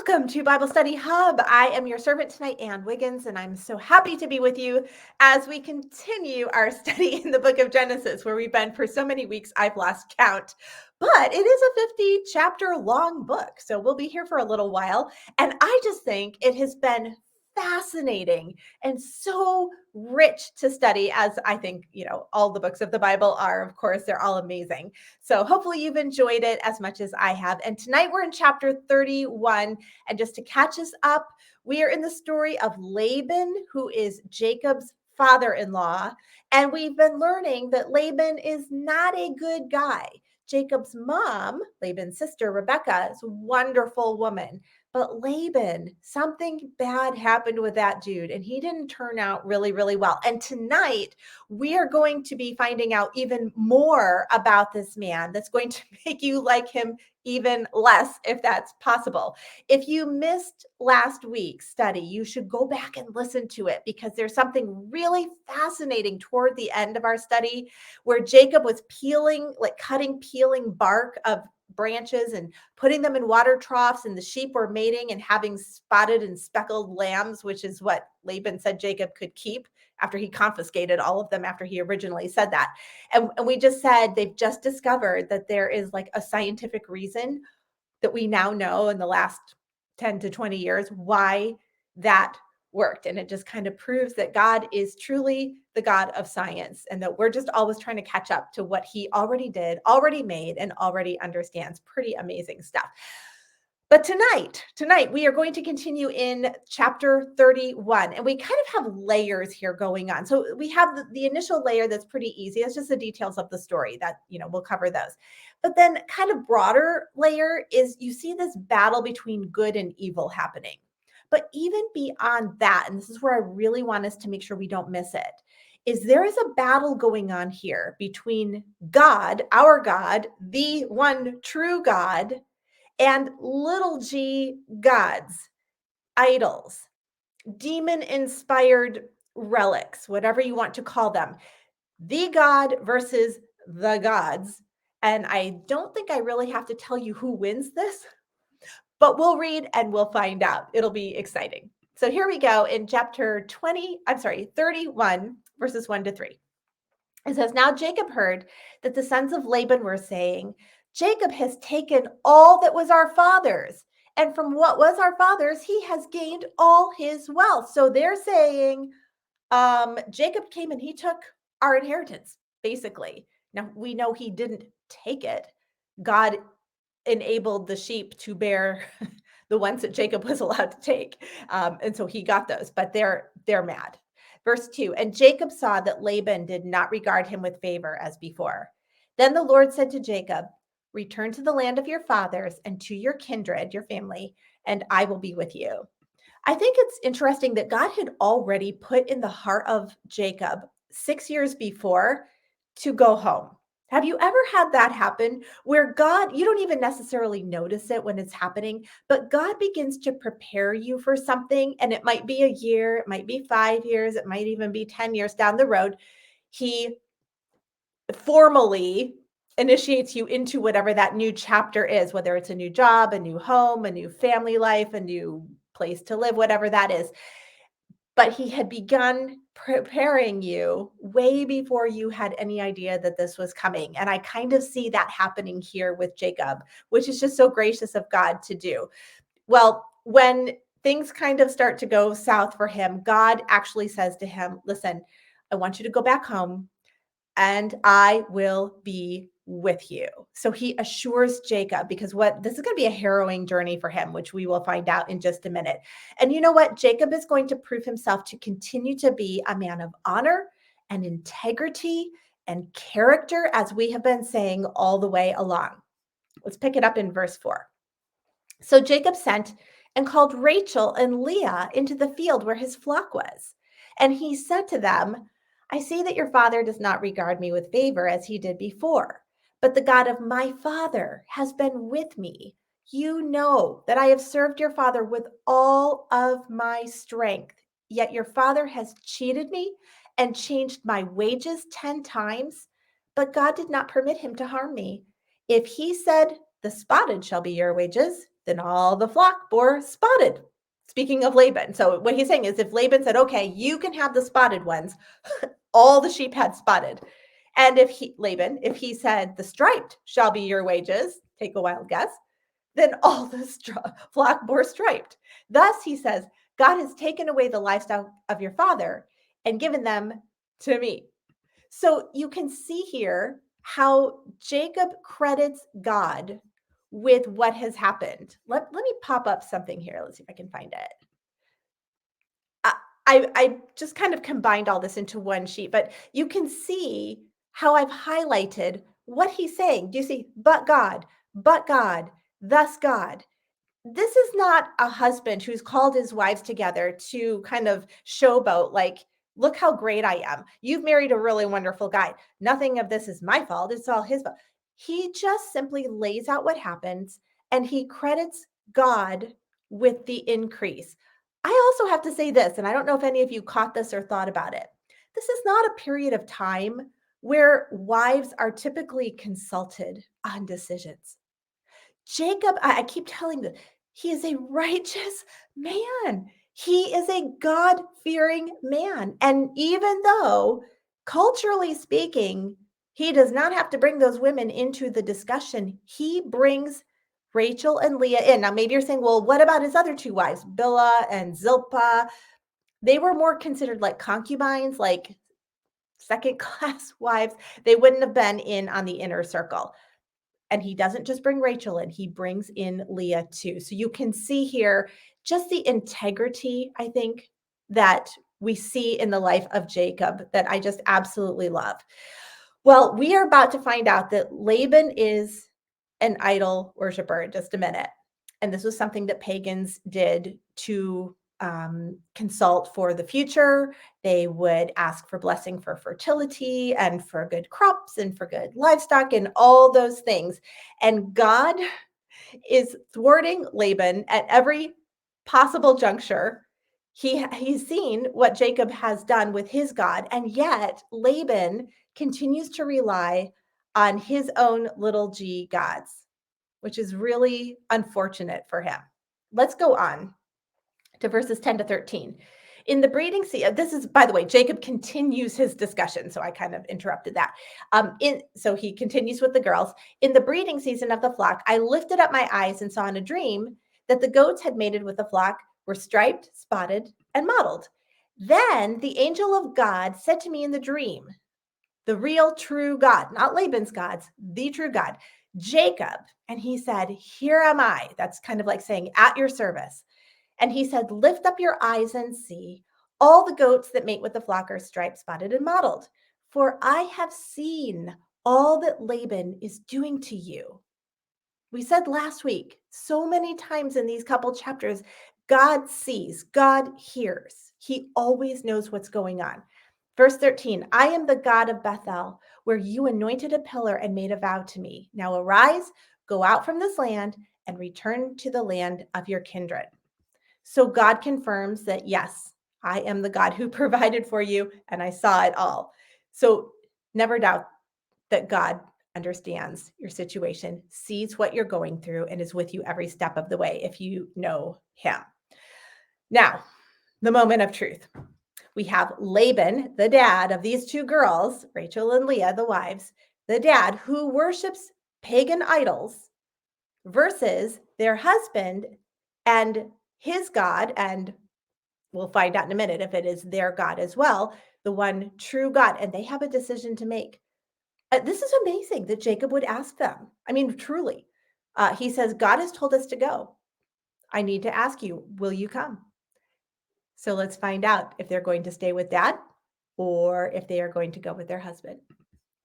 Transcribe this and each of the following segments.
Welcome to Bible Study Hub. I am your servant tonight, Ann Wiggins, and I'm so happy to be with you as we continue our study in the book of Genesis, where we've been for so many weeks, I've lost count. But it is a 50 chapter long book, so we'll be here for a little while. And I just think it has been fascinating and so rich to study, as I think, all the books of the Bible are. Of course, they're all amazing. So hopefully you've enjoyed it as much as I have. And tonight we're in chapter 31. And just to catch us up, we are in the story of Laban, who is Jacob's father-in-law. And we've been learning that Laban is not a good guy. Jacob's mom, Laban's sister, Rebecca, is a wonderful woman. But Laban, something bad happened with that dude, and he didn't turn out really, really well. And tonight, we are going to be finding out even more about this man that's going to make you like him even less, if that's possible. If you missed last week's study, you should go back and listen to it, because there's something really fascinating toward the end of our study where Jacob was peeling bark of branches and putting them in water troughs, and the sheep were mating and having spotted and speckled lambs, which is what Laban said Jacob could keep after he confiscated all of them after he originally said that. And we just said they've just discovered that there is like a scientific reason that we now know in the last 10 to 20 years why that worked. And it just kind of proves that God is truly the God of science, and that we're just always trying to catch up to what he already did, already made, and already understands. Pretty amazing stuff. But tonight we are going to continue in chapter 31, and we kind of have layers here going on. So we have the initial layer that's pretty easy. It's just the details of the story that, we'll cover those. But then kind of broader layer is you see this battle between good and evil happening. But even beyond that, and this is where I really want us to make sure we don't miss it, is there is a battle going on here between God, our God, the one true God, and little g gods, idols, demon-inspired relics, whatever you want to call them. The God versus the gods. And I don't think I really have to tell you who wins this, but we'll read and we'll find out. It'll be exciting. So here we go in chapter 31, verses 1 to 3. It says, "Now Jacob heard that the sons of Laban were saying, 'Jacob has taken all that was our father's, and from what was our father's, he has gained all his wealth.'" So they're saying, Jacob came and he took our inheritance, basically. Now we know he didn't take it. God enabled the sheep to bear the ones that Jacob was allowed to take. And so he got those, but they're mad. Verse 2, "And Jacob saw that Laban did not regard him with favor as before. Then the Lord said to Jacob, 'Return to the land of your fathers and to your kindred, your family, and I will be with you.'" I think it's interesting that God had already put in the heart of Jacob 6 years before to go home. Have you ever had that happen where God, you don't even necessarily notice it when it's happening, but God begins to prepare you for something, and it might be a year, it might be 5 years, it might even be 10 years down the road. He formally initiates you into whatever that new chapter is, whether it's a new job, a new home, a new family life, a new place to live, whatever that is. But he had begun preparing you way before you had any idea that this was coming. And I kind of see that happening here with Jacob, which is just so gracious of God to do. Well, when things kind of start to go south for him, God actually says to him, "Listen, I want you to go back home, and I will be with you." So he assures Jacob, because this is going to be a harrowing journey for him, which we will find out in just a minute. And you know what? Jacob is going to prove himself to continue to be a man of honor and integrity and character, as we have been saying all the way along. Let's pick it up in verse 4. "So Jacob sent and called Rachel and Leah into the field where his flock was. And he said to them, 'I see that your father does not regard me with favor as he did before, but the God of my father has been with me. You know that I have served your father with all of my strength. Yet your father has cheated me and changed my wages 10 times. But God did not permit him to harm me. If he said, 'The spotted shall be your wages,' Then all the flock bore spotted. Speaking of Laban. So what he's saying is if Laban said, okay, you can have the spotted ones, all the sheep had spotted. And Laban, if he said the striped shall be your wages, take a wild guess, then all the flock bore striped. Thus, he says, God has taken away the livestock of your father and given them to me. So you can see here how Jacob credits God with what has happened. Let me pop up something here. Let's see if I can find it. I just kind of combined all this into one sheet, but you can see how I've highlighted what he's saying. Do you see? But God, thus God. This is not a husband who's called his wives together to kind of showboat, like, look how great I am. You've married a really wonderful guy. Nothing of this is my fault. It's all his fault. He just simply lays out what happens and he credits God with the increase. I also have to say this, and I don't know if any of you caught this or thought about it. This is not a period of time where wives are typically consulted on decisions. Jacob, I keep telling them, he is a righteous man. He is a God fearing man. And even though, culturally speaking, he does not have to bring those women into the discussion, he brings Rachel and Leah in. Now, maybe you're saying, well, what about his other two wives, Bilhah and Zilpah? They were more considered like concubines, like second class wives. They wouldn't have been in on the inner circle. And he doesn't just bring Rachel in, he brings in Leah too. So you can see here just the integrity, I think, that we see in the life of Jacob that I just absolutely love. Well, we are about to find out that Laban is an idol worshiper in just a minute. And this was something that pagans did to consult for the future. They would ask for blessing for fertility and for good crops and for good livestock and all those things. And God is thwarting Laban at every possible juncture. He's seen what Jacob has done with his God, and yet Laban continues to rely on his own little g gods, which is really unfortunate for him. Let's go on to verses 10 to 13. In the breeding season, this is, by the way, Jacob continues his discussion, so I kind of interrupted that. So he continues with the girls. In the breeding season of the flock, I lifted up my eyes and saw in a dream that the goats had mated with the flock, were striped, spotted, and mottled. Then the angel of God said to me in the dream, the real true God, not Laban's gods, the true God, Jacob. And he said, here am I. That's kind of like saying, at your service. And he said, lift up your eyes and see. All the goats that mate with the flock are striped, spotted, and mottled. For I have seen all that Laban is doing to you. We said last week, so many times in these couple chapters, God sees, God hears. He always knows what's going on. Verse 13, I am the God of Bethel, where you anointed a pillar and made a vow to me. Now arise, go out from this land, and return to the land of your kindred. So God confirms that, yes, I am the God who provided for you, and I saw it all. So never doubt that God understands your situation, sees what you're going through, and is with you every step of the way if you know him. Now, the moment of truth. We have Laban, the dad of these two girls, Rachel and Leah, the wives, the dad who worships pagan idols versus their husband and his God, and we'll find out in a minute if it is their God as well, the one true God, and they have a decision to make. This is amazing that Jacob would ask them. I mean, truly. He says, God has told us to go. I need to ask you, will you come? So let's find out if they're going to stay with dad or if they are going to go with their husband.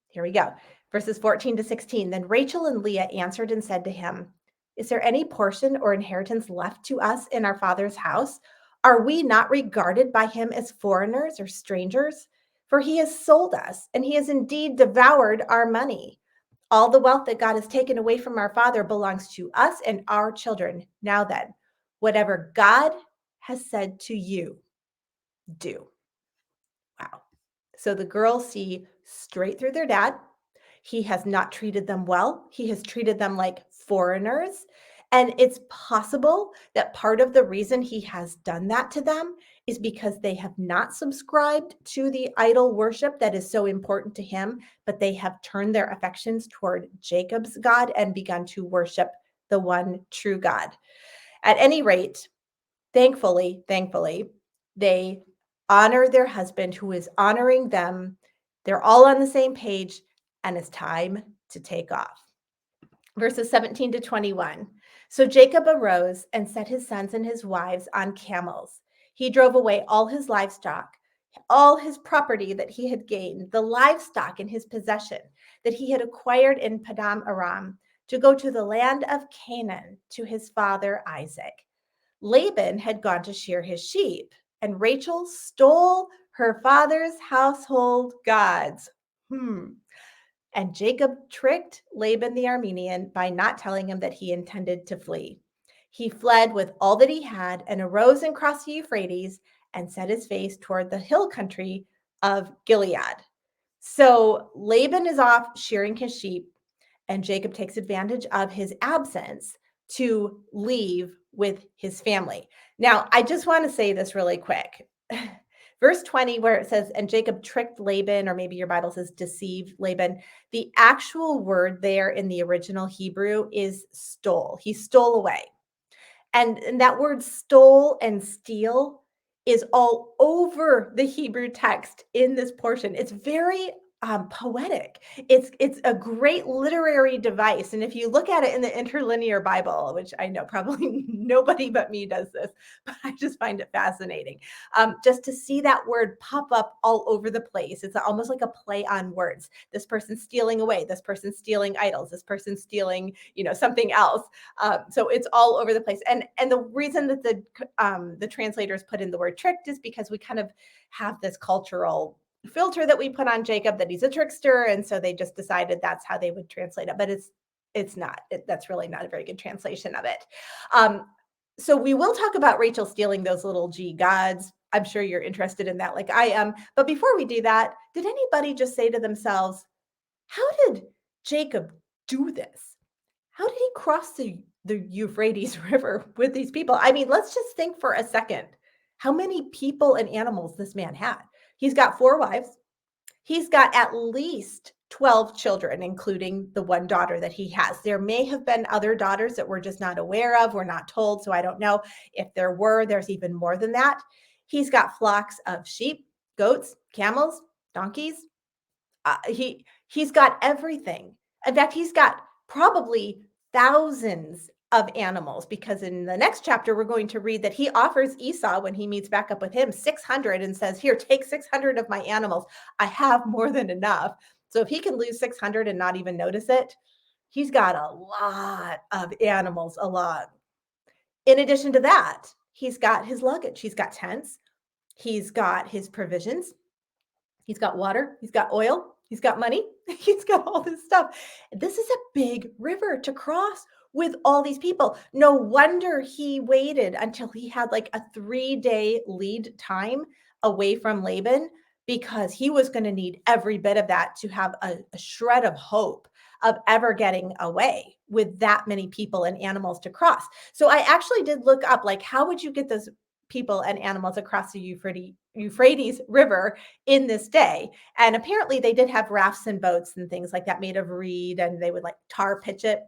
Here we go. Verses 14 to 16. Then Rachel and Leah answered and said to him, is there any portion or inheritance left to us in our father's house? Are we not regarded by him as foreigners or strangers? For he has sold us, and he has indeed devoured our money. All the wealth that God has taken away from our father belongs to us and our children. Now then, whatever God has said to you, do. Wow. So the girls see straight through their dad. He has not treated them well. He has treated them like foreigners. And it's possible that part of the reason he has done that to them is because they have not subscribed to the idol worship that is so important to him, but they have turned their affections toward Jacob's God and begun to worship the one true God. At any rate, thankfully, they honor their husband who is honoring them. They're all on the same page, and it's time to take off. Verses 17 to 21. So Jacob arose and set his sons and his wives on camels. He drove away all his livestock, all his property that he had gained, the livestock in his possession that he had acquired in Padam Aram, to go to the land of Canaan to his father Isaac. Laban had gone to shear his sheep, and Rachel stole her father's household gods. And Jacob tricked Laban the Aramean by not telling him that he intended to flee. He fled with all that he had and arose and crossed the Euphrates and set his face toward the hill country of Gilead. So Laban is off shearing his sheep, and Jacob takes advantage of his absence to leave with his family. Now, I just want to say this really quick. Verse 20, where it says, and Jacob tricked Laban, or maybe your Bible says deceived Laban. The actual word there in the original Hebrew is stole. He stole away. And that word stole and steal is all over the Hebrew text in this portion. It's very poetic. It's a great literary device. And if you look at it in the interlinear Bible, which I know probably nobody but me does this, but I just find it fascinating. Just to see that word pop up all over the place. It's almost like a play on words. This person's stealing away. This person's stealing idols. This person's stealing, something else. So it's all over the place. And the reason that the translators put in the word tricked is because we kind of have this cultural filter that we put on Jacob that he's a trickster, and so they just decided that's how they would translate it. But it's not. That's really not a very good translation of it. So we will talk about Rachel stealing those little G gods. I'm sure you're interested in that, like I am. But before we do that, did anybody just say to themselves, "How did Jacob do this? How did he cross the Euphrates River with these people?" I mean, let's just think for a second how many people and animals this man had. He's got 4 wives. He's got at least 12 children, including the one daughter that he has. There may have been other daughters that we're just not aware of. We're not told. So I don't know if there were. There's even more than that. He's got flocks of sheep, goats, camels, donkeys. He's got everything. In fact, he's got probably thousands of animals, because in the next chapter, we're going to read that he offers Esau, when he meets back up with him, 600 and says, here, take 600 of my animals. I have more than enough. So if he can lose 600 and not even notice it, he's got a lot of animals along. In addition to that, he's got his luggage. He's got tents. He's got his provisions. He's got water. He's got oil. He's got money. He's got all this stuff. This is a big river to cross with all these people. No wonder he waited until he had like a 3-day lead time away from Laban, because he was going to need every bit of that to have a shred of hope of ever getting away with that many people and animals to cross. So I actually did look up, like, how would you get those people and animals across the Euphrates River in this day? And apparently they did have rafts and boats and things like that made of reed, and they would like tar pitch it,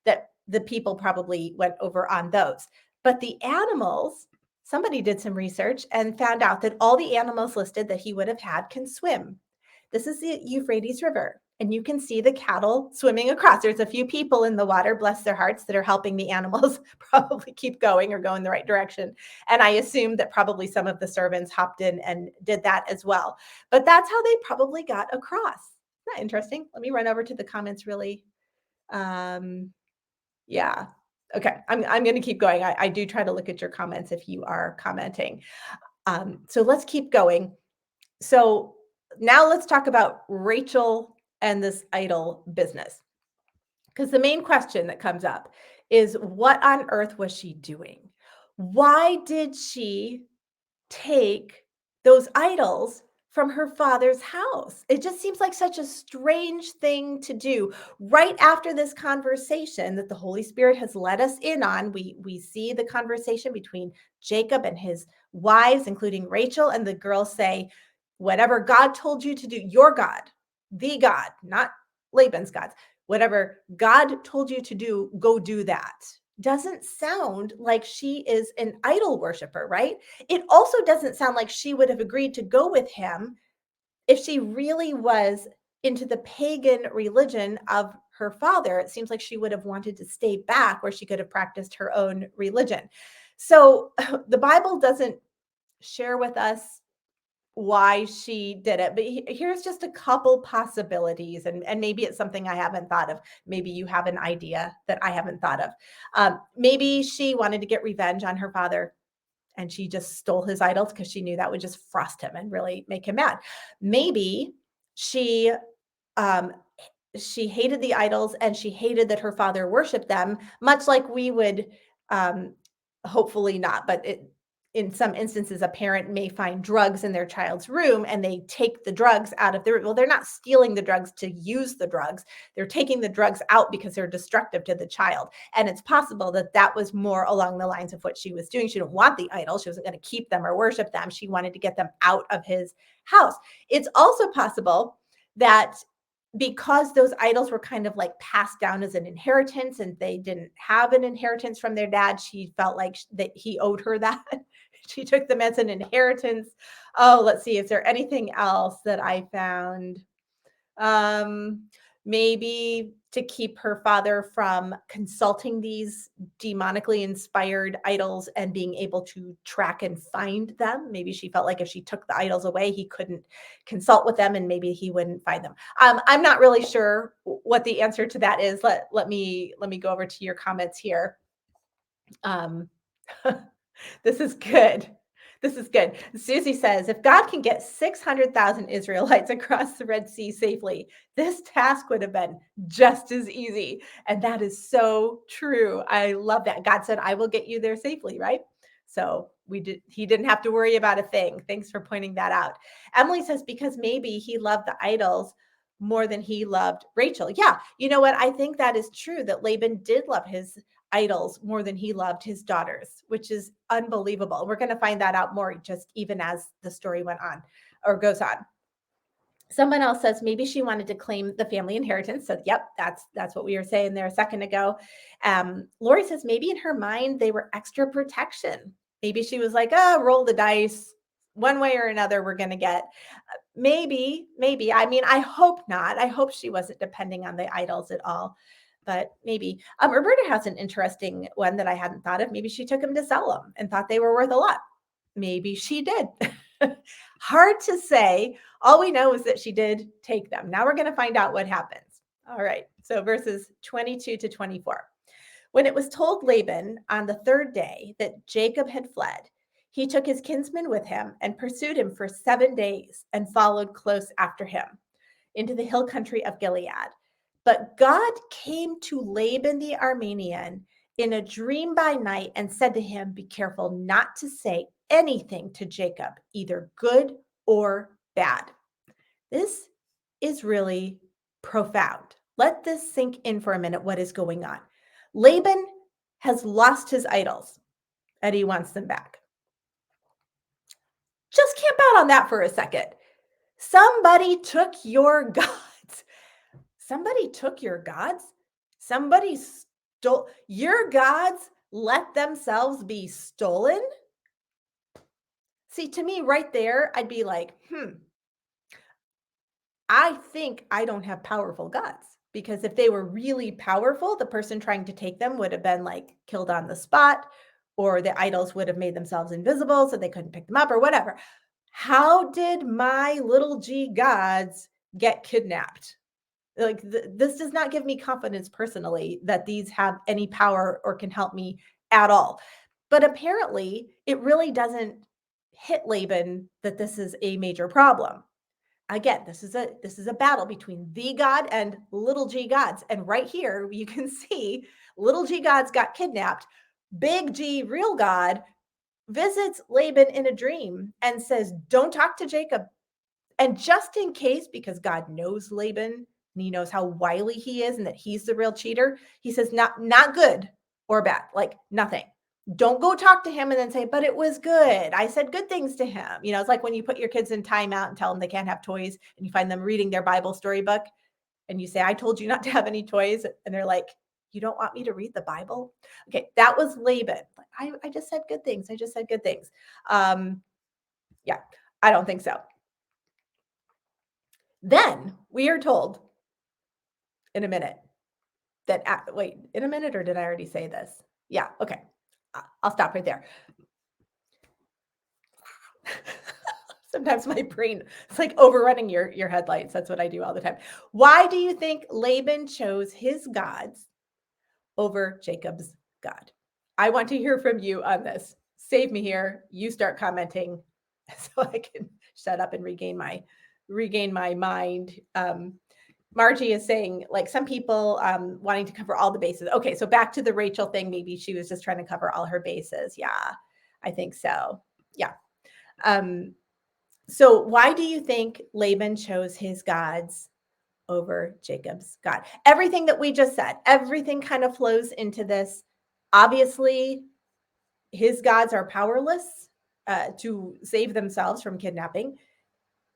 that the people probably went over on those. But the animals, somebody did some research and found out that all the animals listed that he would have had can swim. This is the Euphrates River, and you can see the cattle swimming across. There's a few people in the water, bless their hearts, that are helping the animals probably keep going or go in the right direction. And I assume that probably some of the servants hopped in and did that as well. But that's how they probably got across. Isn't that interesting? Let me run over to the comments really. Yeah. Okay. I'm going to keep going. I do try to look at your comments if you are commenting. So let's keep going. So now let's talk about Rachel and this idol business. Because the main question that comes up is, what on earth was she doing? Why did she take those idols from her father's house. It just seems like such a strange thing to do. Right after this conversation that the Holy Spirit has let us in on, we see the conversation between Jacob and his wives, including Rachel, and the girls say, "Whatever God told you to do, your God, the God, not Laban's gods, whatever God told you to do, go do that." Doesn't sound like she is an idol worshiper, right? It also doesn't sound like she would have agreed to go with him if she really was into the pagan religion of her father. It seems like she would have wanted to stay back where she could have practiced her own religion. So the Bible doesn't share with us why she did it, but here's just a couple possibilities, and maybe it's something I haven't thought of. Maybe you have an idea that I haven't thought of. Maybe she wanted to get revenge on her father and she just stole his idols because she knew that would just frost him and really make him mad. Maybe she um, she hated the idols and she hated that her father worshiped them, much like we would, um, hopefully not, but in some instances, a parent may find drugs in their child's room and they take the drugs out of their, well, they're not stealing the drugs to use the drugs. They're taking the drugs out because they're destructive to the child. And it's possible that that was more along the lines of what she was doing. She didn't want the idols. She wasn't going to keep them or worship them. She wanted to get them out of his house. It's also possible that because those idols were kind of like passed down as an inheritance and they didn't have an inheritance from their dad, she felt like that he owed her that. She took them as an inheritance. Oh, let's see, is there anything else that I found? Um, Maybe to keep her father from consulting these demonically inspired idols and being able to track and find them. Maybe she felt like if she took the idols away, he couldn't consult with them and maybe he wouldn't find them. I'm not really sure what the answer to that is. Let me go over to your comments here. Um, this is good. This is good. Susie says, if God can get 600,000 Israelites across the Red Sea safely, this task would have been just as easy. And that is so true. I love that. God said, I will get you there safely, right? So he didn't have to worry about a thing. Thanks for pointing that out. Emily says, because maybe he loved the idols more than he loved Rachel. Yeah, you know what? I think that is true that Laban did love his idols more than he loved his daughters, which is unbelievable. We're going to find that out more just even as the story went on or goes on. Someone else says maybe she wanted to claim the family inheritance. So, yep, that's what we were saying there a second ago. Lori says maybe in her mind they were extra protection. Maybe she was like, oh, roll the dice. One way or another, we're going to get. Maybe. I mean, I hope not. I hope she wasn't depending on the idols at all, but maybe. Roberta has an interesting one that I hadn't thought of. Maybe she took them to sell them and thought they were worth a lot. Maybe she did. Hard to say. All we know is that she did take them. Now we're going to find out what happens. All right. So verses 22 to 24. When it was told Laban on the third day that Jacob had fled, he took his kinsman with him and pursued him for 7 days and followed close after him into the hill country of Gilead. But God came to Laban the Aramean in a dream by night and said to him, be careful not to say anything to Jacob, either good or bad. This is really profound. Let this sink in for a minute what is going on. Laban has lost his idols and he wants them back. Just camp out on that for a second. Somebody took your gods. Somebody took your gods. Somebody stole your gods, let themselves be stolen. See, to me, right there, I'd be like, I think I don't have powerful gods. Because if they were really powerful, the person trying to take them would have been like killed on the spot, or the idols would have made themselves invisible so they couldn't pick them up or whatever. How did my little g gods get kidnapped? Like this does not give me confidence personally that these have any power or can help me at all. But apparently, it really doesn't hit Laban that this is a major problem. Again, this is a battle between the God and little g gods. And right here, you can see little g gods got kidnapped. Big G real God visits Laban in a dream and says, don't talk to Jacob. And just in case, because God knows Laban and he knows how wily he is and that he's the real cheater, he says, not good or bad, like nothing. Don't go talk to him and then say, but it was good. I said good things to him. It's like when you put your kids in timeout and tell them they can't have toys and you find them reading their Bible storybook and you say, I told you not to have any toys. And they're like, you don't want me to read the Bible? Okay, that was Laban. I just said good things. I just said good things. Yeah, I don't think so. Then we are told in a minute that, wait, in a minute, or did I already say this? Yeah, okay. I'll stop right there. Sometimes my brain, it's like overrunning your headlights. That's what I do all the time. Why do you think Laban chose his gods over Jacob's God? I want to hear from you on this. Save me here. You start commenting so I can shut up and regain my mind. Margie is saying, like, some people wanting to cover all the bases. Okay, so back to the Rachel thing. Maybe she was just trying to cover all her bases. Yeah, I think so. Yeah. So why do you think Laban chose his gods over Jacob's God? Everything that we just said, everything kind of flows into this. Obviously, his gods are powerless to save themselves from kidnapping.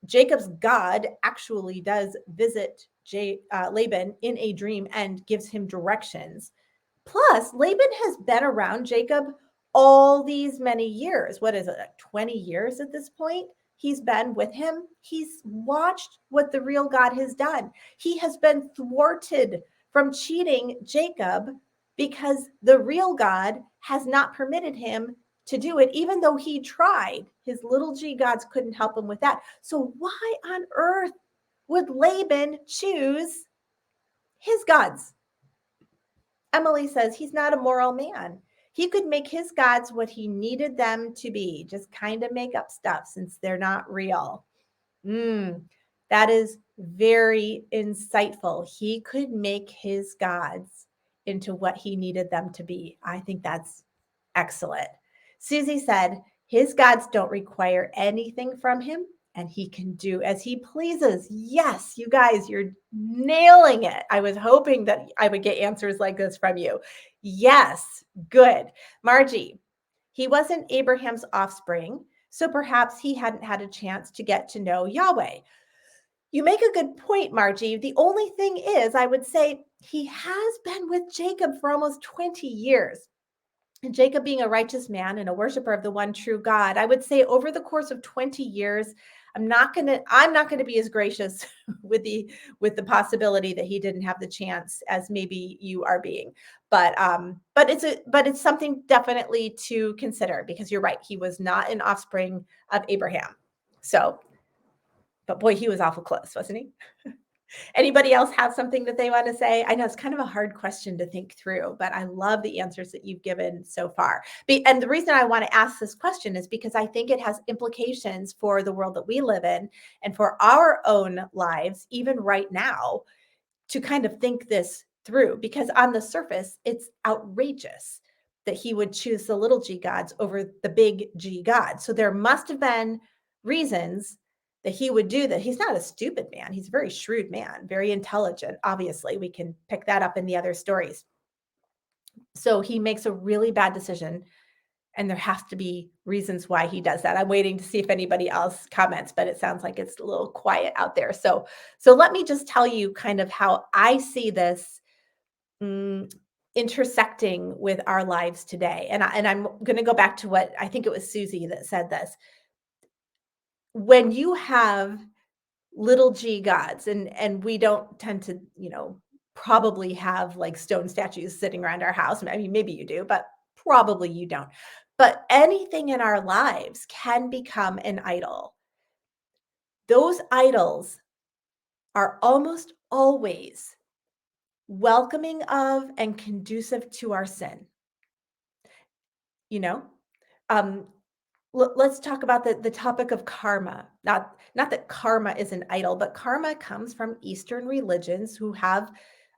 Jacob's God actually does visit Laban in a dream and gives him directions. Plus, Laban has been around Jacob all these many years. What is it, like 20 years at this point? He's been with him. He's watched what the real God has done. He has been thwarted from cheating Jacob because the real God has not permitted him to do it, even though he tried. His little g gods couldn't help him with that. So why on earth would Laban choose his gods? Emily says he's not a moral man. He could make his gods what he needed them to be, just kind of make up stuff since they're not real. That is very insightful. He could make his gods into what he needed them to be. I think that's excellent. Susie said, his gods don't require anything from him and he can do as he pleases. Yes, you guys, you're nailing it. I was hoping that I would get answers like this from you. Yes, good. Margie, he wasn't Abraham's offspring, so perhaps he hadn't had a chance to get to know Yahweh. You make a good point, Margie. The only thing is, I would say he has been with Jacob for almost 20 years. And Jacob being a righteous man and a worshiper of the one true God, I would say over the course of 20 years, I'm not going to be as gracious with the possibility that he didn't have the chance as maybe you are being. But it's something definitely to consider, because you're right, he was not an offspring of Abraham. So, but boy, he was awful close, wasn't he? Anybody else have something that they want to say? I know it's kind of a hard question to think through, but I love the answers that you've given so far. And the reason I want to ask this question is because I think it has implications for the world that we live in and for our own lives, even right now, to kind of think this through. Because on the surface, it's outrageous that he would choose the little g gods over the big G God. So there must have been reasons that he would do that. He's not a stupid man. He's a very shrewd man, very intelligent. Obviously, we can pick that up in the other stories. So he makes a really bad decision, and there has to be reasons why he does that. I'm waiting to see if anybody else comments, but it sounds like it's a little quiet out there. So let me just tell you kind of how I see this intersecting with our lives today. And I'm going to go back to what I think it was Susie that said this. When you have little g gods, and we don't tend to, probably have like stone statues sitting around our house. I mean, maybe you do, but probably you don't. But anything in our lives can become an idol. Those idols are almost always welcoming of and conducive to our sin. Um, let's talk about the topic of karma. Not that karma is an idol, but karma comes from Eastern religions who have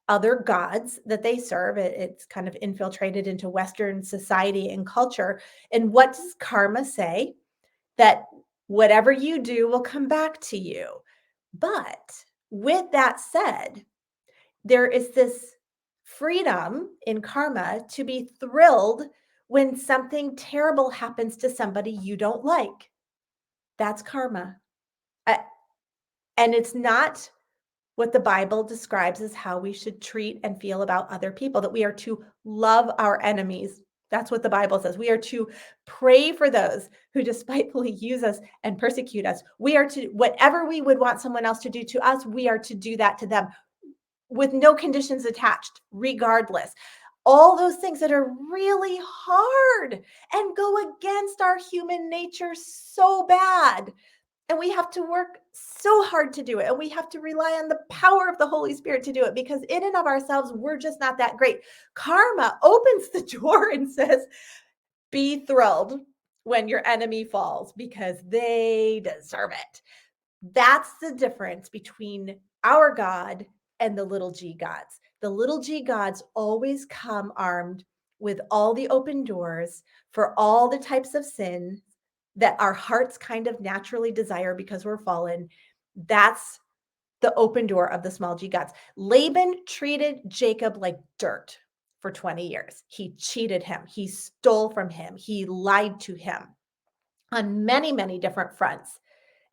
other gods that they serve. It's kind of infiltrated into Western society and culture. And what does karma say? That Whatever you do will come back to you. But with that said, there is this freedom in karma to be thrilled when something terrible happens to somebody you don't like. That's karma. Uh, and it's not what the Bible describes as how we should treat and feel about other people, that we are to love our enemies. That's what the Bible says. We are to pray for those who despitefully use us and persecute us. We are to, whatever we would want someone else to do to us, we are to do that to them with no conditions attached, regardless. All those things that are really hard and go against our human nature so bad. And we have to work so hard to do it. And we have to rely on the power of the Holy Spirit to do it, because in and of ourselves, we're just not that great. Karma opens the door and says, be thrilled when your enemy falls because they deserve it. That's the difference between our God and the little g gods. The little g gods always come armed with all the open doors for all the types of sin that our hearts kind of naturally desire because we're fallen. That's the open door of the small g gods. Laban treated Jacob like dirt for 20 years. He cheated him, he stole from him, he lied to him on many, many different fronts.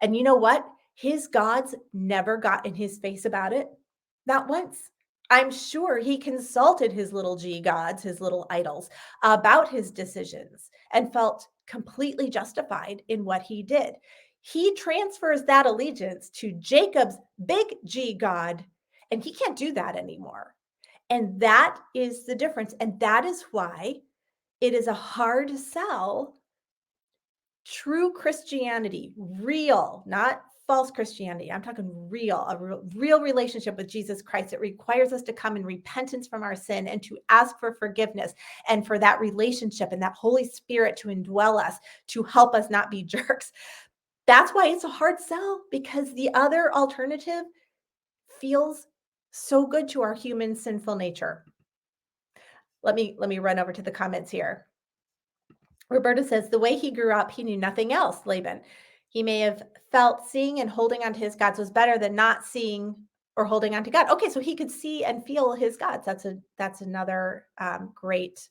And you know what? His gods never got in his face about it. Not once. I'm sure he consulted his little g gods, his little idols, about his decisions and felt completely justified in what he did. He transfers that allegiance to Jacob's big G God, and he can't do that anymore. And that is the difference. And that is why it is a hard sell. True Christianity, real, not false Christianity. I'm talking real, a real relationship with Jesus Christ. It requires us to come in repentance from our sin and to ask for forgiveness and for that relationship and that Holy Spirit to indwell us, to help us not be jerks. That's why it's a hard sell, because the other alternative feels so good to our human sinful nature. Let me run over to the comments here. Roberta says, the way he grew up, he knew nothing else, Laban. He may have felt seeing and holding on to his gods was better than not seeing or holding on to God. Okay, so he could see and feel his gods. That's another great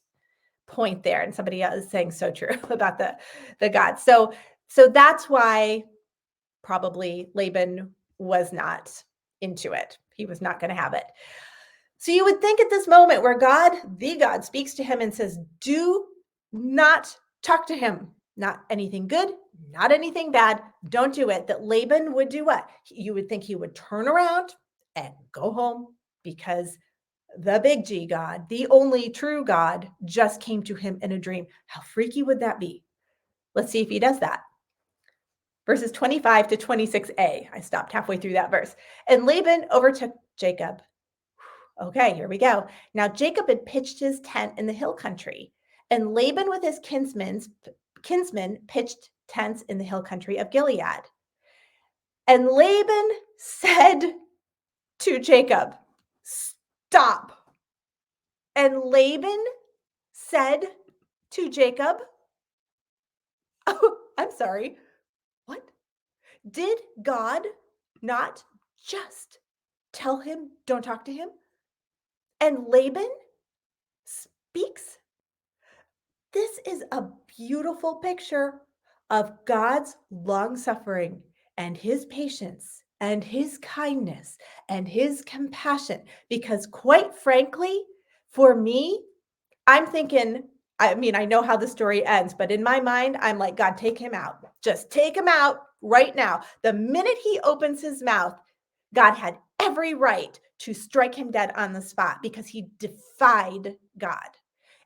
point there. And somebody else is saying so true about the gods. So that's why probably Laban was not into it. He was not going to have it. So you would think at this moment where God, the God, speaks to him and says, do not talk to him, not anything good, not anything bad, don't do it, that Laban would do what? You would think he would turn around and go home, because the big G God, the only true God, just came to him in a dream. How freaky would that be? Let's see if he does that. Verses 25 to 26a. I stopped halfway through that verse. And Laban overtook Jacob. Okay, here we go. Now Jacob had pitched his tent in the hill country, and Laban with his kinsmen pitched tents in the hill country of Gilead. And Laban said to Jacob, stop. And Laban said to Jacob, oh, I'm sorry, what? Did God not just tell him, don't talk to him? And Laban speaks. This is a beautiful picture of God's long suffering and his patience and his kindness and his compassion. Because quite frankly, for me, I'm thinking, I mean, I know how the story ends, but in my mind, I'm like, God, take him out. Just take him out right now. The minute he opens his mouth, God had every right to strike him dead on the spot because he defied God.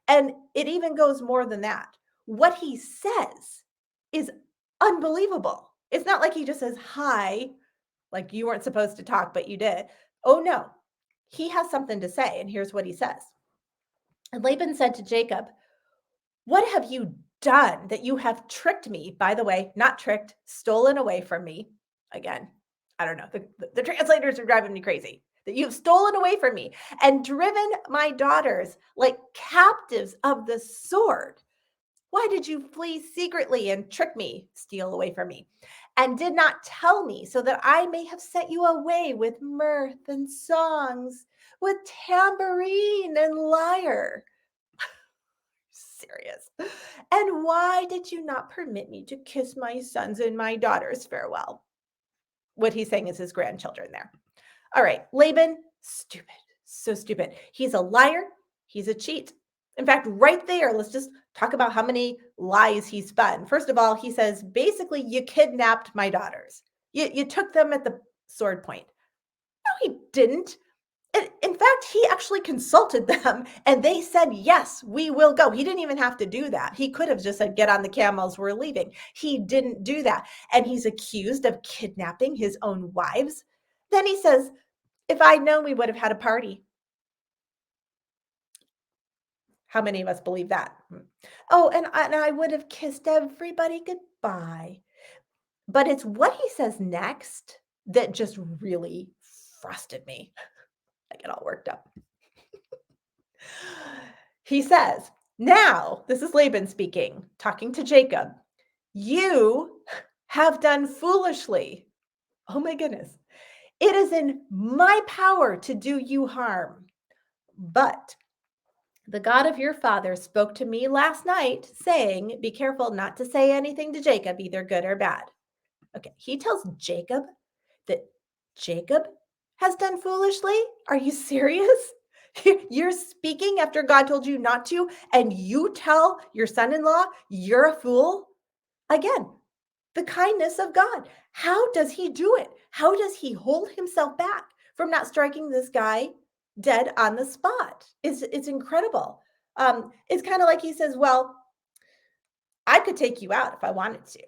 And it even goes more than that. What he says is unbelievable. It's not like he just says, hi, like you weren't supposed to talk, but you did. Oh, no. He has something to say, and here's what he says. And Laban said to Jacob, what have you done that you have tricked me? By the way, not tricked, stolen away from me. Again, I don't know. The translators are driving me crazy. That you've stolen away from me and driven my daughters like captives of the sword. Why did you flee secretly and trick me, steal away from me, and did not tell me so that I may have sent you away with mirth and songs, with tambourine and lyre? Serious. And why did you not permit me to kiss my sons and my daughters farewell? What he's saying is his grandchildren there. All right, Laban, stupid, so stupid. He's a liar, he's a cheat. In fact, right there, let's just talk about how many lies he spun. First of all, he says, basically, you kidnapped my daughters. You took them at the sword point. No, he didn't. In fact, he actually consulted them and they said, yes, we will go. He didn't even have to do that. He could have just said, get on the camels, we're leaving. He didn't do that. And he's accused of kidnapping his own wives. Then he says, if I'd known, we would have had a party. How many of us believe that? Oh, and I would have kissed everybody goodbye. But it's what he says next that just really frosted me. I get all worked up. He says, now, this is Laban speaking, talking to Jacob, you have done foolishly. Oh my goodness. It is in my power to do you harm. But the God of your father spoke to me last night, saying, be careful not to say anything to Jacob, either good or bad. Okay, he tells Jacob that Jacob has done foolishly. Are you serious? You're speaking after God told you not to, and you tell your son in law you're a fool? Again, the kindness of God. How does he do it? How does he hold himself back from not striking this guy dead on the spot? It's incredible. It's kind of like he says, well, I could take you out if I wanted to,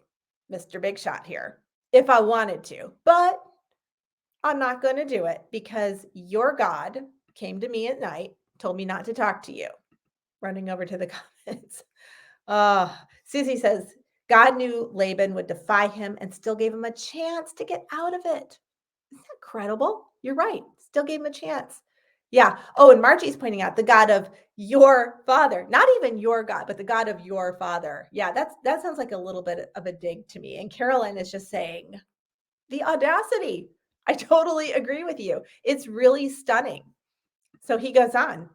Mr. Big Shot here, if I wanted to, but I'm not going to do it because your God came to me at night, told me not to talk to you. Running over to the comments. Susie says, God knew Laban would defy him and still gave him a chance to get out of it. Isn't that incredible? You're right. Still gave him a chance. Yeah. Oh, and Margie's pointing out the God of your father, not even your God, but the God of your father. Yeah, that sounds like a little bit of a dig to me. And Carolyn is just saying, the audacity. I totally agree with you. It's really stunning. So he goes on.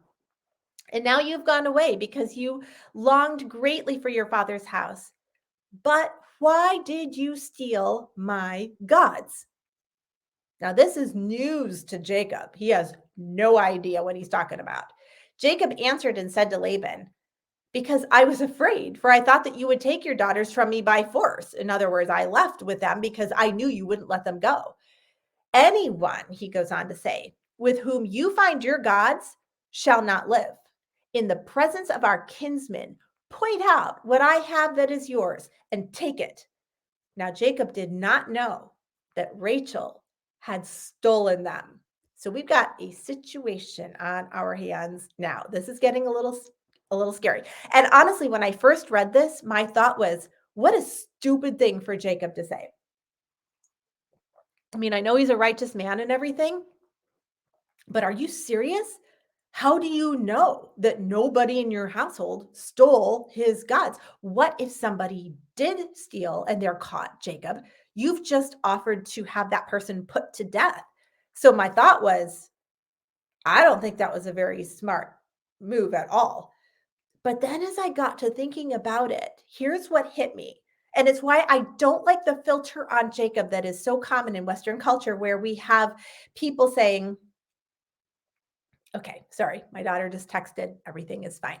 And now you've gone away because you longed greatly for your father's house. But why did you steal my gods? Now, this is news to Jacob. He has no idea what he's talking about. Jacob answered and said to Laban, because I was afraid, for I thought that you would take your daughters from me by force. In other words, I left with them because I knew you wouldn't let them go. Anyone, he goes on to say, with whom you find your gods shall not live. In the presence of our kinsmen, point out what I have that is yours and take it. Now, Jacob did not know that Rachel had stolen them. So we've got a situation on our hands now. This is getting a little scary. And honestly, when I first read this, my thought was, what a stupid thing for Jacob to say. I mean, I know he's a righteous man and everything, but are you serious? How do you know that nobody in your household stole his gods? What if somebody did steal and they're caught, Jacob? You've just offered to have that person put to death. So my thought was, I don't think that was a very smart move at all. But then as I got to thinking about it, here's what hit me. And it's why I don't like the filter on Jacob that is so common in Western culture, where we have people saying, okay, sorry, my daughter just texted, everything is fine.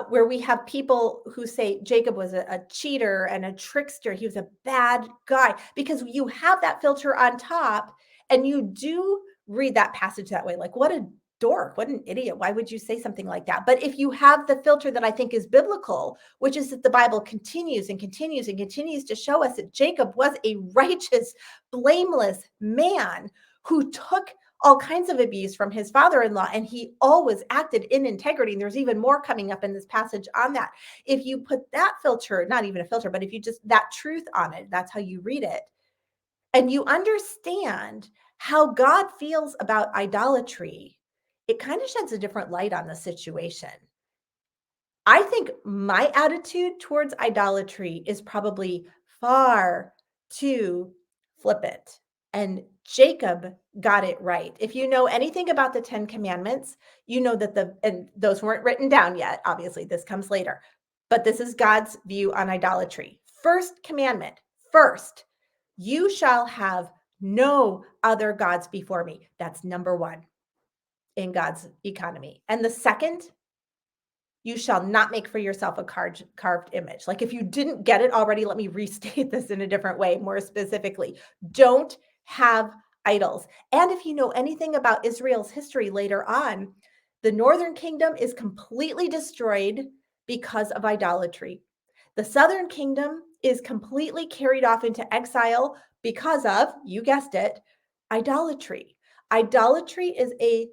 Where we have people who say Jacob was a cheater and a trickster. He was a bad guy, because you have that filter on top and you do read that passage that way. Like, what a dork, what an idiot. Why would you say something like that? But if you have the filter that I think is biblical, which is that the Bible continues and continues and continues to show us that Jacob was a righteous, blameless man who took all kinds of abuse from his father-in-law, and he always acted in integrity. And there's even more coming up in this passage on that. If you put that filter, not even a filter, but if you just that truth on it, that's how you read it. And you understand how God feels about idolatry, it kind of sheds a different light on the situation. I think my attitude towards idolatry is probably far too flippant. And Jacob got it right. If you know anything about the 10 commandments, you know that and those weren't written down yet. Obviously, this comes later. But this is God's view on idolatry. First commandment, first, you shall have no other gods before me. That's number 1 in God's economy. And the second, you shall not make for yourself a carved image. Like if you didn't get it already, let me restate this in a different way, more specifically. Don't have idols. And if you know anything about Israel's history later on, the northern kingdom is completely destroyed because of idolatry. The southern kingdom is completely carried off into exile because of, you guessed it, idolatry. Idolatry is a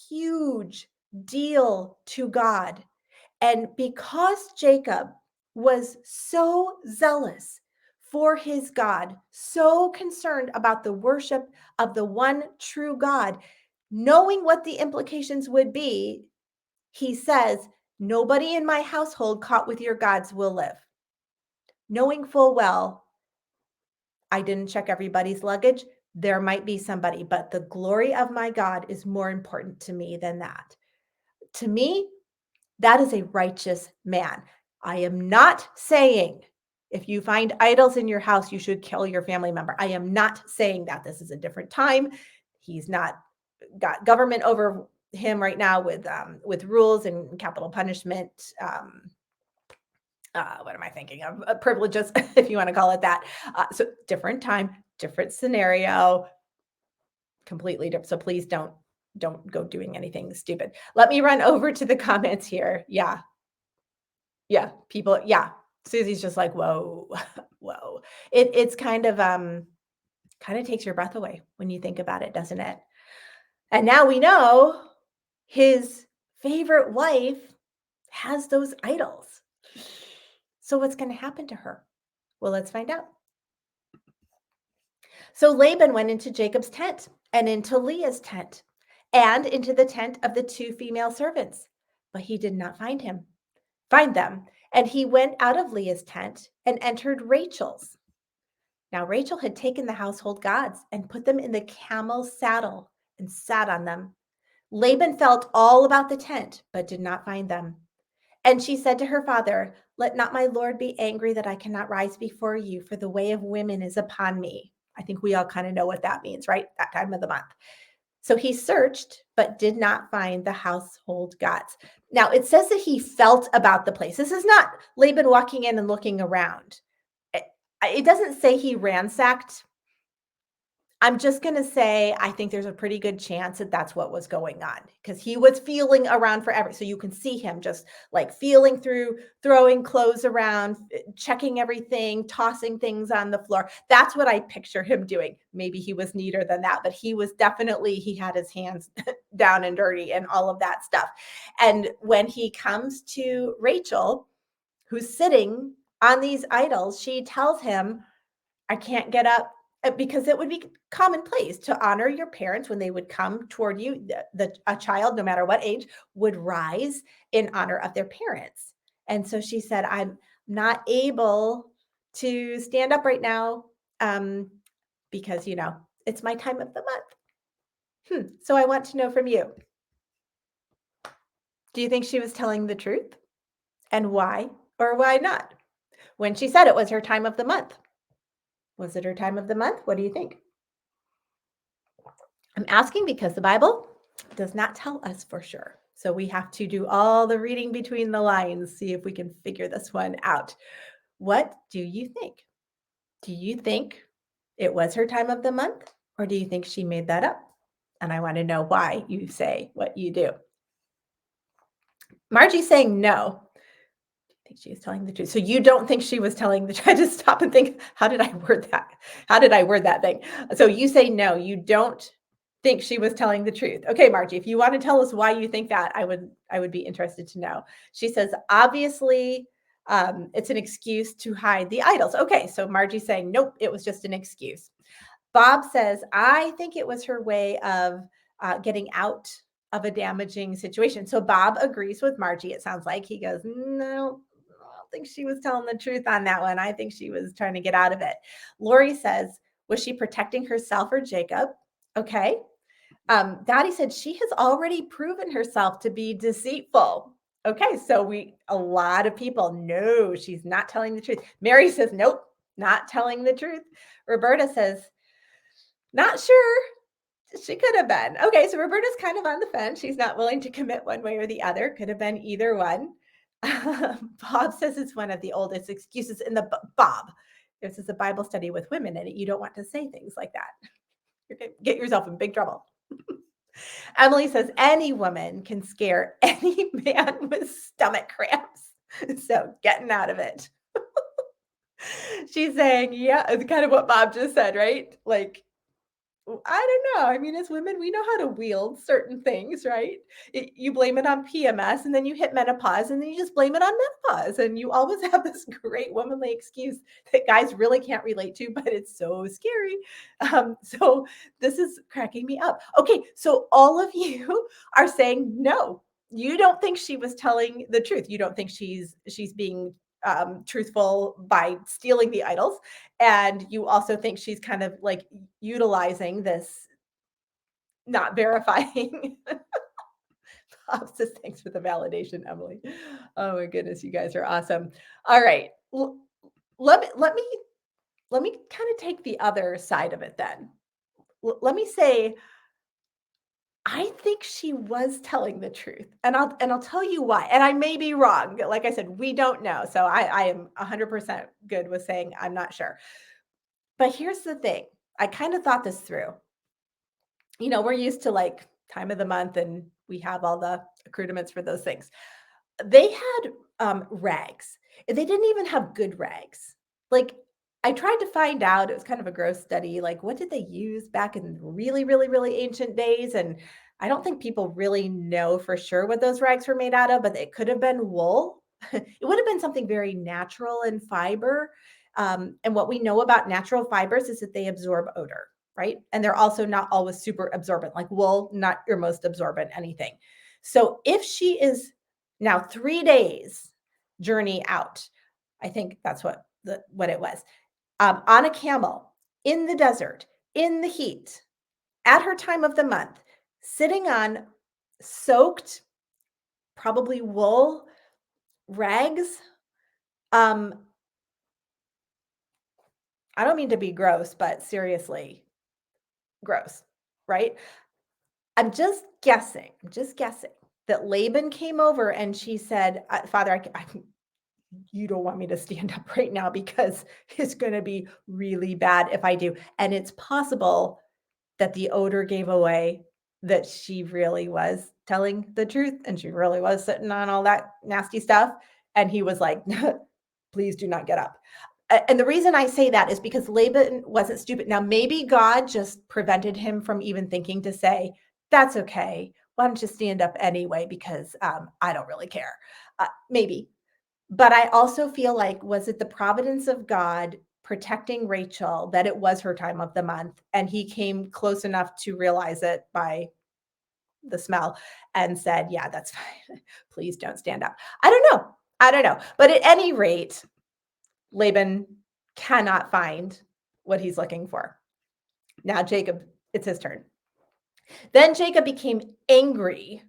huge deal to God. And because Jacob was so zealous for his God, so concerned about the worship of the one true God, knowing what the implications would be, he says, nobody in my household caught with your gods will live. Knowing full well, I didn't check everybody's luggage. There might be somebody, but the glory of my God is more important to me than that. To me, that is a righteous man. I am not saying if you find idols in your house, you should kill your family member. I am not saying that. This is a different time. He's not got government over him right now with rules and capital punishment. What am I thinking of? Privileges, if you want to call it that. So different time, different scenario, completely different. So please don't go doing anything stupid. Let me run over to the comments here. Yeah, yeah, people, yeah. Susie's just like, whoa, whoa. It's kind of takes your breath away when you think about it, doesn't it? And now we know his favorite wife has those idols. So what's going to happen to her? Well, let's find out. So Laban went into Jacob's tent and into Leah's tent and into the tent of the 2 female servants, but he did not find them. And he went out of Leah's tent and entered Rachel's. Now Rachel had taken the household gods and put them in the camel's saddle and sat on them. Laban felt all about the tent, but did not find them. And she said to her father, let not my Lord be angry that I cannot rise before you, for the way of women is upon me. I think we all kind of know what that means, right? That time of the month. So he searched, but did not find the household gods. Now it says that he felt about the place. This is not Laban walking in and looking around. It doesn't say he ransacked. I'm just going to say, I think there's a pretty good chance that that's what was going on because he was feeling around forever. So you can see him just like feeling through, throwing clothes around, checking everything, tossing things on the floor. That's what I picture him doing. Maybe he was neater than that, but he was definitely, he had his hands down and dirty and all of that stuff. And when he comes to Rachel, who's sitting on these idols, she tells him, I can't get up because it would be commonplace to honor your parents when they would come toward you. A child, no matter what age, would rise in honor of their parents. And so she said, I'm not able to stand up right now because, it's my time of the month. So I want to know from you, do you think she was telling the truth? And why or why not? When she said it was her time of the month. Was it her time of the month? What do you think? I'm asking because the Bible does not tell us for sure. So we have to do all the reading between the lines, see if we can figure this one out. What do you think? Do you think it was her time of the month, or do you think she made that up? And I want to know why you say what you do. Margie's saying no. I think she was telling the truth. So you don't think she was telling the truth? I just stop and think, how did I word that? How did I word that thing? So you say no, you don't think she was telling the truth. Okay, Margie, if you want to tell us why you think that, I would be interested to know. She says, obviously, it's an excuse to hide the idols. Okay, so Margie's saying, nope, it was just an excuse. Bob says, I think it was her way of getting out of a damaging situation. So Bob agrees with Margie. It sounds like he goes, no, I don't think she was telling the truth on that one. I think she was trying to get out of it. Lori says, was she protecting herself or Jacob? Okay. Dottie said she has already proven herself to be deceitful. Okay, so a lot of people know she's not telling the truth. Mary says, nope, not telling the truth. Roberta says, not sure. She could have been. Okay, so Roberta's kind of on the fence. She's not willing to commit one way or the other. Could have been either one. Bob says it's one of the oldest excuses in the Bob. This is a Bible study with women in it. You don't want to say things like that. You're going to get yourself in big trouble. Emily says any woman can scare any man with stomach cramps. So getting out of it. She's saying, yeah, it's kind of what Bob just said, right? Like, I don't know. I mean, as women, we know how to wield certain things, right? You blame it on PMS and then you hit menopause and then you just blame it on menopause. And you always have this great womanly excuse that guys really can't relate to, but it's so scary. So this is cracking me up. Okay, so all of you are saying no. You don't think she was telling the truth. You don't think she's being truthful by stealing the idols. And you also think she's kind of like utilizing this, not verifying. Bob says, thanks for the validation, Emily. Oh my goodness, you guys are awesome. All right. Let me kind of take the other side of it then. Let me say, I think she was telling the truth. And I'll tell you why. And I may be wrong. Like I said, we don't know. So I am 100% good with saying I'm not sure. But here's the thing. I kind of thought this through. You know, we're used to like time of the month and we have all the accoutrements for those things. They had rags. They didn't even have good rags. Like I tried to find out, it was kind of a gross study, like what did they use back in really, really, really ancient days? And I don't think people really know for sure what those rags were made out of, but it could have been wool. It would have been something very natural in fiber. And what we know about natural fibers is that they absorb odor, right? And they're also not always super absorbent, like wool, not your most absorbent anything. So if she is now 3 days journey out, I think that's what it was, on a camel in the desert, in the heat, at her time of the month, sitting on soaked, probably wool rags. I don't mean to be gross, but seriously, gross, right? I'm just guessing that Laban came over and she said, Father, you don't want me to stand up right now because it's going to be really bad if I do. And it's possible that the odor gave away that she really was telling the truth and she really was sitting on all that nasty stuff. And he was like, please do not get up. And the reason I say that is because Laban wasn't stupid. Now, maybe God just prevented him from even thinking to say, that's okay. Why don't you stand up anyway? Because I don't really care. Maybe. But I also feel like, was it the providence of God protecting Rachel that it was her time of the month? And he came close enough to realize it by the smell and said, yeah, that's fine. Please don't stand up. I don't know. But at any rate, Laban cannot find what he's looking for. Now, Jacob, it's his turn. Then Jacob became angry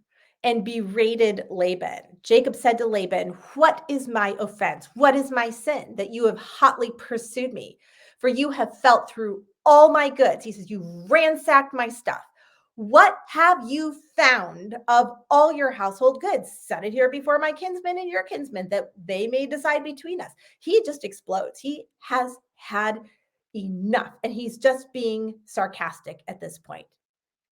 and berated Laban. Jacob said to Laban, what is my offense? What is my sin that you have hotly pursued me? For you have felt through all my goods. He says, you ransacked my stuff. What have you found of all your household goods? Set it here before my kinsmen and your kinsmen, that they may decide between us. He just explodes. He has had enough, and he's just being sarcastic at this point.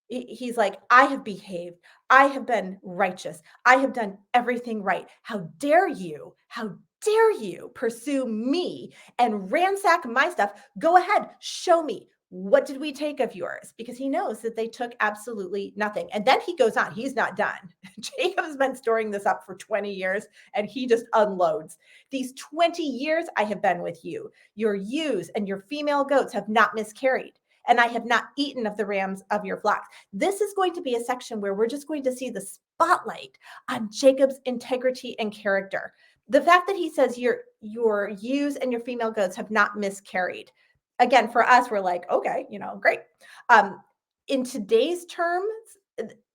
He's like, I have behaved. I have been righteous. I have done everything right. How dare you? How dare you pursue me and ransack my stuff? Go ahead. Show me. What did we take of yours? Because he knows that they took absolutely nothing. And then he goes on. He's not done. Jacob's been storing this up for 20 years and he just unloads. These 20 years I have been with you. Your ewes and your female goats have not miscarried. and I have not eaten of the rams of your flocks. This is going to be a section where we're just going to see the spotlight on Jacob's integrity and character. The fact that he says your ewes and your female goats have not miscarried. Again, for us, we're like, okay, great. Um, in today's terms,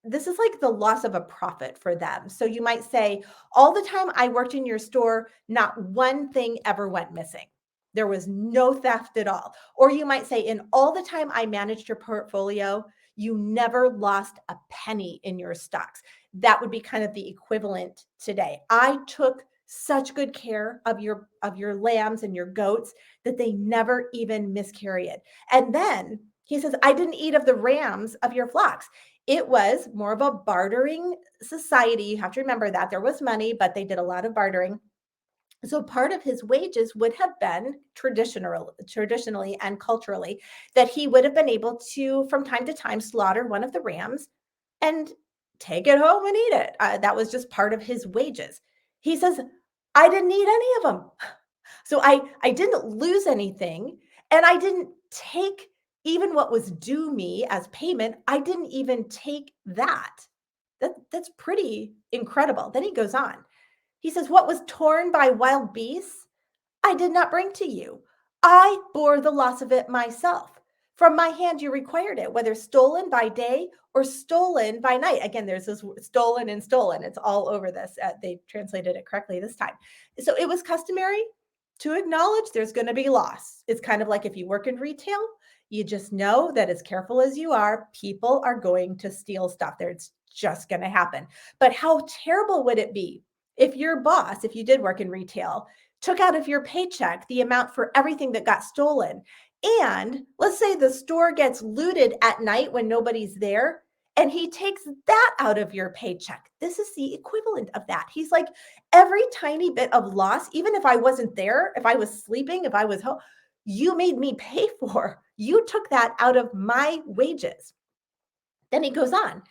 this is like the loss of a profit for them. So you might say, all the time I worked in your store, not one thing ever went missing. There was no theft at all. Or you might say, in all the time I managed your portfolio, you never lost a penny in your stocks. That would be kind of the equivalent today. I took such good care of your lambs and your goats that they never even miscarry it. And then he says, I didn't eat of the rams of your flocks. It was more of a bartering society. You have to remember that there was money, but they did a lot of bartering. So part of his wages would have been traditionally and culturally that he would have been able to, from time to time, slaughter one of the rams and take it home and eat it. That was just part of his wages. He says, I didn't eat any of them. So I didn't lose anything, and I didn't take even what was due me as payment. I didn't even take that. That's pretty incredible. Then he goes on. He says, what was torn by wild beasts, I did not bring to you. I bore the loss of it myself. From my hand you required it, whether stolen by day or stolen by night. Again, there's this stolen and stolen. It's all over this. They translated it correctly this time. So it was customary to acknowledge there's going to be loss. It's kind of like if you work in retail, you just know that as careful as you are, people are going to steal stuff. It's just going to happen. But how terrible would it be if your boss, if you did work in retail, took out of your paycheck the amount for everything that got stolen? And let's say the store gets looted at night when nobody's there, and he takes that out of your paycheck. This is the equivalent of that. He's like, every tiny bit of loss, even if I wasn't there, if I was sleeping, if I was home, you made me pay for. You took that out of my wages. Then he goes on.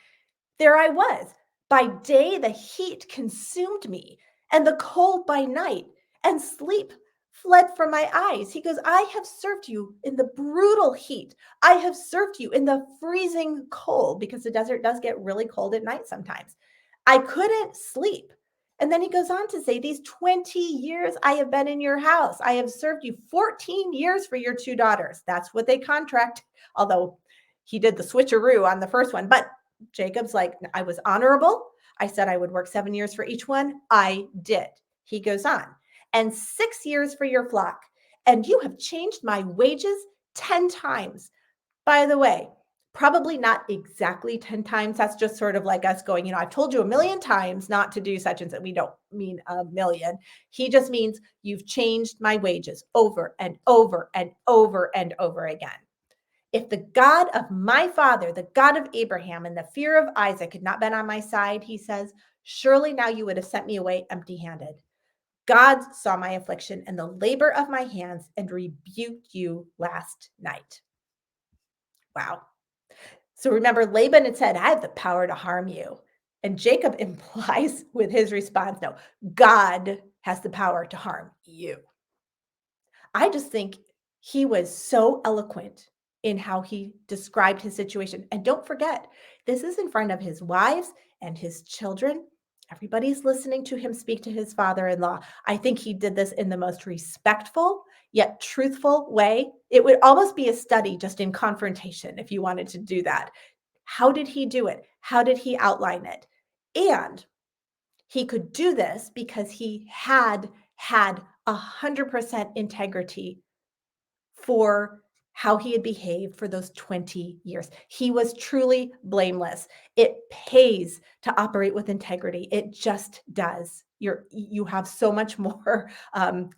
There I was. By day, the heat consumed me, and the cold by night, and sleep fled from my eyes. He goes, I have served you in the brutal heat. I have served you in the freezing cold, because the desert does get really cold at night sometimes. I couldn't sleep. And then he goes on to say, these 20 years I have been in your house. I have served you 14 years for your two daughters. That's what they contract, although he did the switcheroo on the first one. But Jacob's like, I was honorable. I said I would work 7 years for each one. I did. He goes on, and 6 years for your flock. And you have changed my wages 10 times. By the way, probably not exactly 10 times. That's just sort of like us going, I've told you a million times not to do such and such. We don't mean a million. He just means you've changed my wages over and over and over and over again. If the God of my father, the God of Abraham, and the fear of Isaac had not been on my side, he says, surely now you would have sent me away empty-handed. God saw my affliction and the labor of my hands and rebuked you last night. Wow. So remember, Laban had said, I have the power to harm you. And Jacob implies with his response, no, God has the power to harm you. I just think he was so eloquent in how he described his situation. And don't forget, this is in front of his wives and his children. Everybody's listening to him speak to his father-in-law. I think he did this in the most respectful yet truthful way. It would almost be a study just in confrontation if you wanted to do that. How did he do it? How did he outline it? And he could do this because he had 100% integrity for how he had behaved for those 20 years. He was truly blameless. It pays to operate with integrity. It just does. You have so much more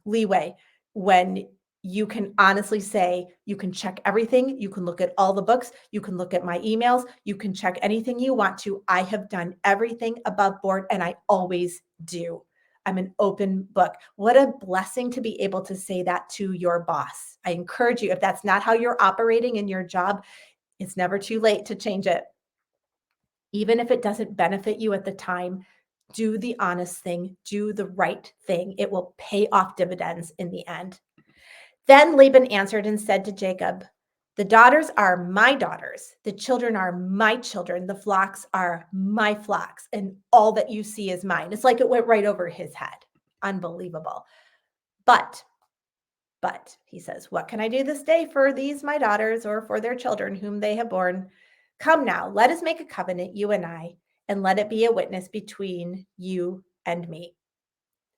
leeway when you can honestly say, you can check everything. You can look at all the books. You can look at my emails. You can check anything you want to. I have done everything above board, and I always do. I'm an open book. What a blessing to be able to say that to your boss. I encourage you, if that's not how you're operating in your job, it's never too late to change it. Even if it doesn't benefit you at the time, do the honest thing, do the right thing. It will pay off dividends in the end. Then Laban answered and said to Jacob, The daughters are my daughters. The children are my children. The flocks are my flocks. And all that you see is mine. It's like it went right over his head. Unbelievable. But he says, what can I do this day for these my daughters or for their children whom they have borne? Come now, let us make a covenant, you and I, and let it be a witness between you and me.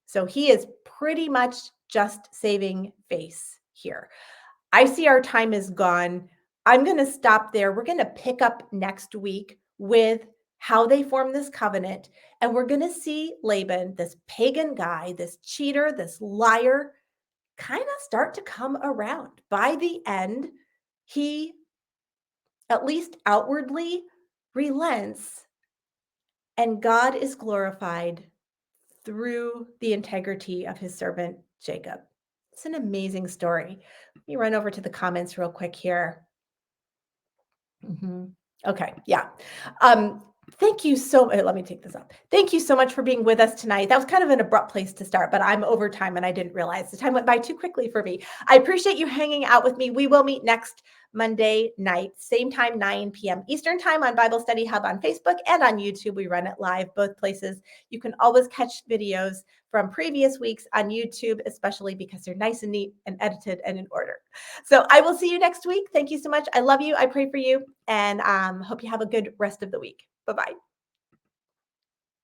So he is pretty much just saving face here. I see our time is gone. I'm going to stop there. We're going to pick up next week with how they form this covenant. And we're going to see Laban, this pagan guy, this cheater, this liar, kind of start to come around. By the end, he, at least outwardly, relents, and God is glorified through the integrity of his servant Jacob. It's an amazing story. Let me run over to the comments real quick here. Okay, yeah. Thank you so much. Let me take this up. Thank you so much for being with us tonight. That was kind of an abrupt place to start, but I'm over time and I didn't realize the time went by too quickly for me. I appreciate you hanging out with me. We will meet next Monday night, same time, 9 p.m. Eastern time on Bible Study Hub on Facebook and on YouTube. We run it live both places. You can always catch videos from previous weeks on YouTube, especially because they're nice and neat and edited and in order. So I will see you next week. Thank you so much. I love you. I pray for you and hope you have a good rest of the week. Bye-bye.